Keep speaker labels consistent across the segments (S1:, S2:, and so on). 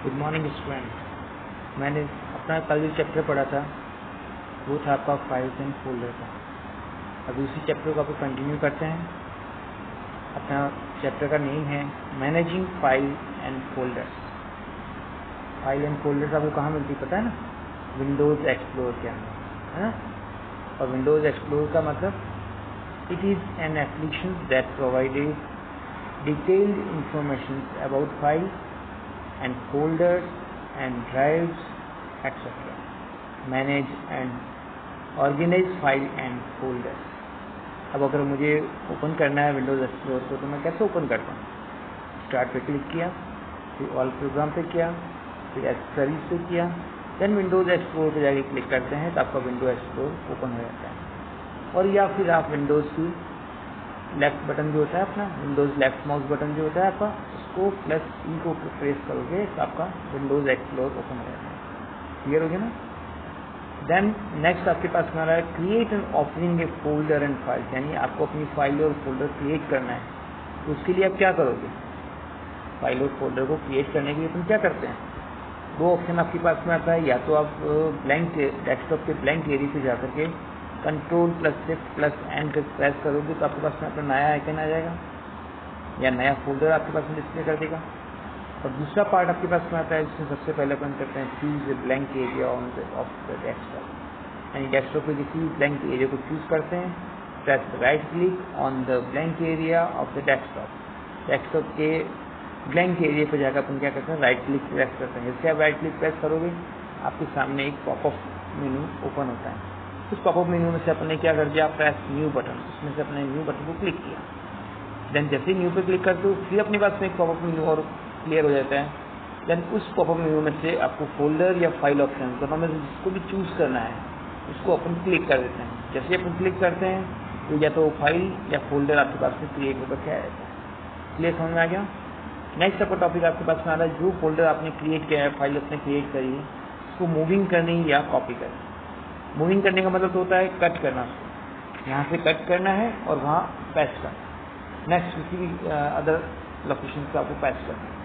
S1: Good morning student. मैंने अपना कल जो चैप्टर पढ़ा था वो था आपका फाइल्स एंड फोल्डर का। अभी उसी चैप्टर को आप कंटिन्यू करते हैं। अपना चैप्टर का नेम है managing file and folders. File and folders आपको कहाँ मिलती है पता है ना? विंडोज़ एक्सप्लोर के अंदर, है ना? और विंडोज़ एक्सप्लोर का मतलब it is an application that provided detailed information about file and folders and drives etc. Manage and organize file and folders. अब अगर मुझे ओपन करना है विंडोज़ एक्सप्लोर को तो मैं कैसे ओपन करता हूँ? स्टार्ट पे क्लिक किया, फिर ऑल प्रोग्राम पे किया, फिर एक्सेसरीज पे किया, देन विंडोज़ एक्सप्लोर पे जाके क्लिक करते हैं तो आपका विंडोज़ एक्सप्लोर ओपन हो जाता है। और या फिर आप विंडोज़ की लेफ्ट बटन जो होता है अपना विंडोज़ लेफ्ट माउस बटन जो होता है आपका उसको प्लस ई को प्रेस करोगे तो आपका विंडोज़ एक्सप्लोर ओपन हो जाता है। क्लियर हो गया ना? देन नेक्स्ट आपके पास में आ रहा है create and opening A folder and file, यानी आपको अपनी फाइल और फोल्डर क्रिएट करना है। तो उसके लिए आप क्या करोगे? फाइल और फोल्डर को क्रिएट करने के लिए अपन क्या करते हैं? दो ऑप्शन आपके पास में आता है, या तो आप ब्लैंक डेस्कटॉप के ब्लैंक एरिया पे जाकर के control plus shift plus and press करोगे तो आपके पास में अपना नया आइकन आ जाएगा या नया फोल्डर आपके पास में डिस्प्ले कर देगा। और दूसरा पार्ट आपके पास में आता है जिसमें सबसे पहले अपन करते हैं choose blank area on off the desktop, यानी डेस्कटॉप पे किसी ब्लैंक एरिया को चूज करते हैं, press right click on the blank area of the desktop. Desktop के ब्लैंक एरिया पर जाकर अपन क्या करते हैं? राइट क्लिक प्रेस करते हैं। जैसे आप राइट क्लिक प्रेस करोगे आपके सामने एक पॉपअप मेनू ओपन होता है। उस पॉपअप मेनू में से अपने क्या कर दिया? प्रेस न्यू बटन, उसमें से अपने न्यू बटन को क्लिक किया। देन जैसे न्यू पे क्लिक करते हो फिर अपने पास में एक पॉपअप मेनू और क्लियर हो जाता है। देन उस पॉपअप मेनू में से आपको फोल्डर या फाइल ऑप्शन दोनों में से जिसको भी चूज करना है उसको अपन क्लिक कर देते हैं। जैसे अपन क्लिक करते हैं तो या तो फाइल या फोल्डर आपके पास में क्रिएट होकर क्या जाता है। क्लियर समझ में आ गया? नेक्स्ट आपका टॉपिक आपके पास में आ रहा है जो फोल्डर आपने क्रिएट किया है, फाइल आपने क्रिएट करी है, उसको मूविंग करनी या कॉपी करनी। मूविंग करने का मतलब होता है कट करना, यहाँ से कट करना है और वहाँ पेस्ट करना, नेक्स्ट किसी भी अदर लोकेशन से आपको पेस्ट करना है।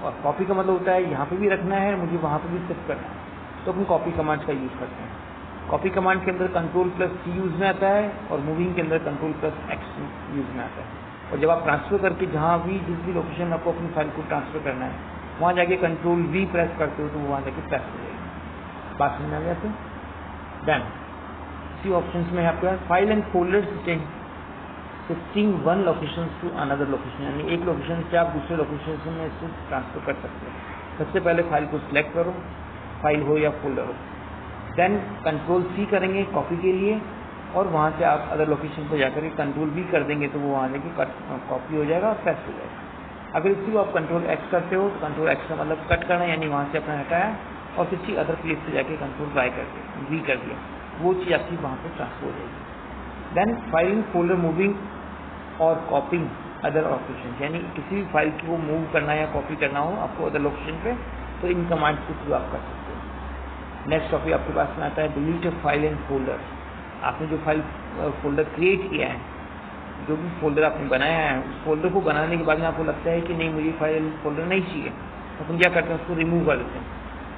S1: और कॉपी का मतलब होता है यहाँ पे भी रखना है, मुझे वहाँ पे भी शिफ्ट करना है, तो अपन कॉपी कमांड का यूज़ करते हैं। कॉपी कमांड के अंदर कंट्रोल प्लस सी यूज़ में आता है और मूविंग के अंदर कंट्रोल प्लस एक्स यूज़ में आता है। और जब आप ट्रांसफर करके जहाँ भी जिस भी लोकेशन आपको अपनी फाइल को ट्रांसफर करना है वहाँ जाके कंट्रोल वी प्रेस करते हो तो वो वहाँ जाके प्रेस हो जाएगी। बात समझ में आ गया? तो देन इसी ऑप्शंस में आपके पास file and folder shifting one location to another location, यानी एक लोकेशन से आप दूसरे लोकेशन में इसको ट्रांसफर कर सकते हो। सबसे पहले फाइल को सिलेक्ट करो, फाइल हो या फोल्डर हो, देन कंट्रोल सी करेंगे कॉपी के लिए और वहाँ से आप अदर लोकेशन पर जाकर कंट्रोल वी कर देंगे तो वो वहाँ जाके कॉपी हो जाएगा और पेस्ट हो जाएगा। अगर इसी को आप कंट्रोल एक्स करते हो तो कंट्रोल एक्स का मतलब कट करना, यानी वहाँ से अपना हटाया और किसी अदर प्लेस पे जाके कंट्रोल वाई कर दिया, वी कर दिया, वो चीज़ आपकी वहाँ पे ट्रांसफर हो जाएगी। देन फाइलिंग फोल्डर मूविंग और कॉपिंग अदर लोकेशन, यानी किसी भी फाइल को मूव करना या कॉपी करना हो आपको अदर लोकेशन पे तो इन कमांड के थ्रू आप कर सकते हो। नेक्स्ट टॉपिक आपके पास में आता है डिलीट फाइल एंड फोल्डर। आपने जो फाइल फोल्डर क्रिएट किया है, जो भी फोल्डर आपने बनाया है, उस फोल्डर को बनाने के बाद में आपको लगता है कि नहीं मुझे फाइल फोल्डर नहीं चाहिए, तो अपन क्या करते हैं? उसको रिमूव कर देते हैं।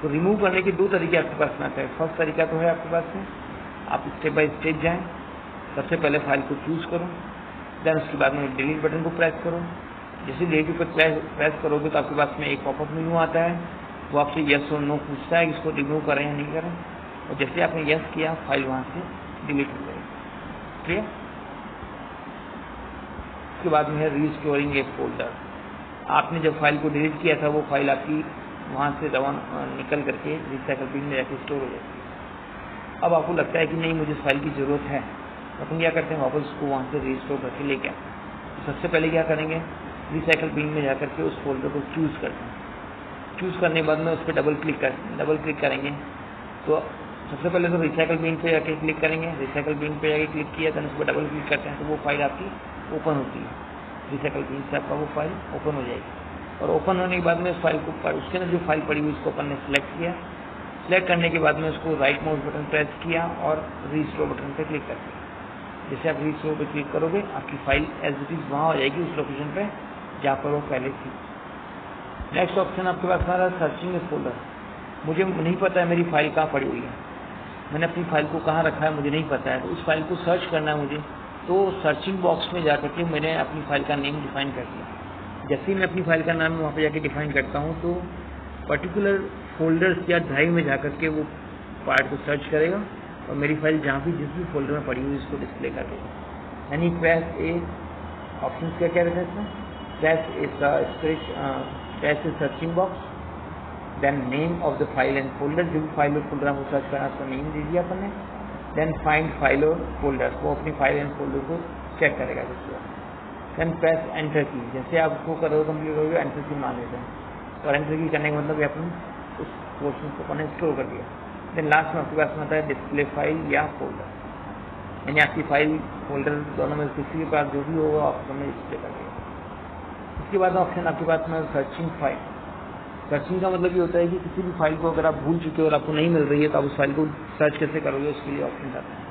S1: तो रिमूव करने के दो तरीके आपके पास में आते हैं। फर्स्ट तरीका तो है आपके पास में आप स्टेप बाय स्टेप जाएं। सबसे पहले फाइल को चूज करो, देन उसके बाद में डिलीट बटन को प्रेस करो। जैसे डिलीट पर प्रेस करोगे तो आपके पास में एक पॉपअप मेनू आता है, वो आपसे यस और नो पूछता है कि इसको रिमूव करें या नहीं करें, और जैसे आपने यस किया फाइल वहाँ से डिलीट हो जाएगी। क्लियर? उसके बाद में है रीस्टोरिंग ए फोल्डर। आपने जब फाइल को डिलीट किया था वो फाइल आपकी वहाँ से निकल करके रिसाइकल बिन में जाके स्टोर हो जाती है। अब आपको लगता है कि नहीं मुझे फाइल की ज़रूरत है, तो अपन क्या करते हैं? वापस उसको वहाँ से रीस्टोर करके लेके आते हैं। तो सबसे पहले क्या करेंगे? रिसाइकल बिन में जाकर के उस फोल्डर को चूज़ करते हैं। चूज़ करने के बाद में उस पर डबल क्लिक करेंगे तो सबसे पहले तो रिसाइकल बिन पे जाके क्लिक करेंगे। रिसाइकल बिन पे जाके क्लिक किया तो उस पर डबल क्लिक करते हैं तो वो फाइल आपकी ओपन होती है। रिसाइकल बिन से आपका वो फाइल ओपन हो जाएगी। और ओपन होने के बाद में उस फाइल को उसके अंदर जो फाइल पड़ी हुई उसको अपन ने सिलेक्ट किया। सिलेक्ट करने के बाद में उसको राइट माउस बटन प्रेस किया और रीस्टोर बटन पे क्लिक कर दिया। जैसे आप रीस्टोर पे क्लिक करोगे आपकी फाइल एज इट इज़ वहाँ हो जाएगी उस लोकेशन पे जहाँ पर वो पहले थी। नेक्स्ट ऑप्शन आपके पास आ रहा है सर्चिंग ए फोल्डर। मुझे नहीं पता है मेरी फाइल कहाँ पड़ी हुई है, मैंने अपनी फाइल को कहाँ रखा है मुझे नहीं पता है, तो उस फाइल को सर्च करना है मुझे। तो सर्चिंग बॉक्स में जा करके मैंने अपनी फाइल का नेम डिफाइन कर दिया। जैसे ही मैं अपनी फाइल का नाम वहाँ पे जाके डिफाइन करता हूँ तो पर्टिकुलर फोल्डर्स या ड्राइव में जा करके वो पार्ट को सर्च करेगा और मेरी फाइल जहाँ भी जिस भी फोल्डर में पड़ी हुई इसको डिस्प्ले कर देगा। यानी प्रेस ए ऑप्शन क्या कह रहे थे इसमें, press a searching box, then name of the file and folder, जो भी फाइल और फोल्डर हमको सर्च करना उसका नेम दे दिया अपन ने, देन फाइंड फाइल और फोल्डर, वो अपनी फाइल एंड फोल्डर को चेक करेगा इसको। देन प्रेस एंटर की, जैसे आपको करोगे कंप्लीट होगा एंटर की मान लेते हैं, और एंटर की करने का मतलब अपन उस पोर्शन को अपन स्टोर कर दिया। देन लास्ट में आपके पास आता है डिस्प्ले फाइल या फोल्डर, यानी आपकी फाइल फोल्डर दोनों में किसी के पास जो भी होगा आप हमें डिस्प्ले कर देगा। इसके बाद ऑप्शन आपके पास में सर्चिंग फाइल। सर्चिंग का मतलब ये होता है कि किसी भी फाइल को अगर आप भूल चुके हो और आपको नहीं मिल रही है तो आप उस फाइल को सर्च कैसे करोगे, उसके लिए ऑप्शन आता है।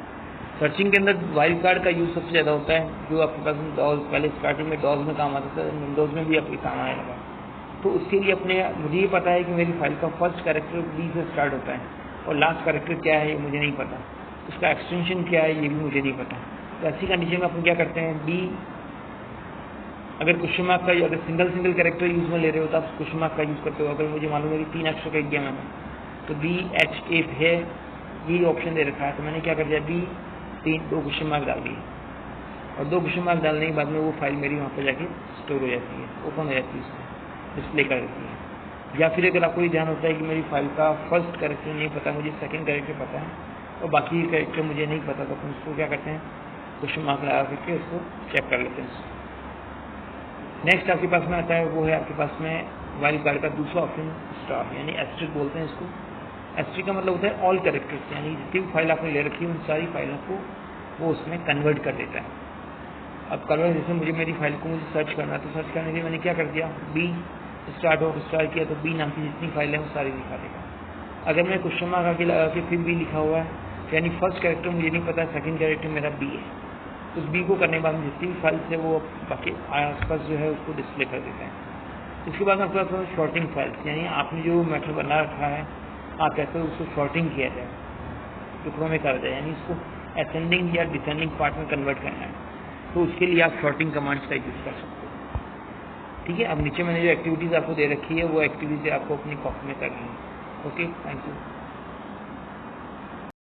S1: सर्चिंग के अंदर वाइल्ड कार्ड का यूज सबसे ज़्यादा होता है, जो आपके पास डॉज पहले स्टार्टिंग में डॉज में काम आता था, विंडोज़ में भी आपके काम आने लगा। तो उसके लिए मुझे ये पता है कि मेरी फाइल का फर्स्ट कैरेक्टर बी से स्टार्ट होता है और लास्ट कैरेक्टर क्या है ये मुझे नहीं पता, उसका एक्सटेंशन क्या है ये भी मुझे नहीं पता। तो ऐसी कंडीशन में अपन क्या करते हैं, बी अगर क्वेश्चन मार्क का अगर सिंगल कैरेक्टर यूज में ले रहे हो तो आप क्वेश्चन मार्क का यूज़ करते हो। अगर मुझे मालूम है कि 3 अक्षर का एक गेम है तो BHA है, यही ऑप्शन दे रखा है, तो मैंने क्या कर दिया, दो क्वेश्चन मार्क डाल दिए और 2 क्वेश्चन मार्क डालने के बाद में वो फाइल मेरी वहाँ पर जाके स्टोर हो जाती है, ओपन हो जाती है, उसमें डिस्प्ले कर देती है। या फिर अगर आपको ये ध्यान होता है कि मेरी फाइल का फर्स्ट कैरेक्टर नहीं पता, मुझे सेकंड कैरेक्टर पता है और बाकी कैरेक्टर मुझे नहीं पता, तो अपन उसको क्या करते हैं, क्वेश्चन मार्क लगा करके उसको चेक कर लेते हैं। नेक्स्ट आपके पास में आता है वो है आपके पास में वाइल्ड कार्ड का दूसरा ऑप्शन स्टार, यानी एस्ट्रिक बोलते हैं इसको। एस्ट्रिक का मतलब होता है ऑल कैरेक्टर्स, यानी जितनी भी फाइल आपने ले रखी है उन सारी फाइलों को वो उसमें कन्वर्ट कर देता है। अब कन्वर्ट जैसे मुझे मुझे सर्च करना है, तो सर्च करने के लिए मैंने क्या कर दिया, बी स्टार्ट किया तो बी नाम की जितनी फाइल है वो सारी दिखा देगा। अगर मैं क्वेश्चन मार्क आगे लगा के फिर बी लिखा हुआ है, यानी फर्स्ट कैरेक्टर मुझे नहीं पता, सेकंड कैरेक्टर मेरा बी है, उस बी को करने के बाद जितनी भी फाइल्स है वो बाकी आसपास जो है उसको डिस्प्ले कर देते हैं। इसके बाद आपके पास शॉर्टिंग फाइल्स, यानी आपने जो मेथड बना रखा है आप कैसे उसको शॉर्टिंग किया जाए, टुकड़ों में कर जाए, यानी इसको असेंडिंग या डिसेंडिंग पार्ट में कन्वर्ट करना है, तो उसके लिए आप शॉर्टिंग कमांड्स का यूज़ कर सकते हो। ठीक है, अब नीचे मैंने जो एक्टिविटीज़ आपको दे रखी है वो एक्टिविटीज़ आपको अपनी कॉपी में करनी है। Okay, thank you.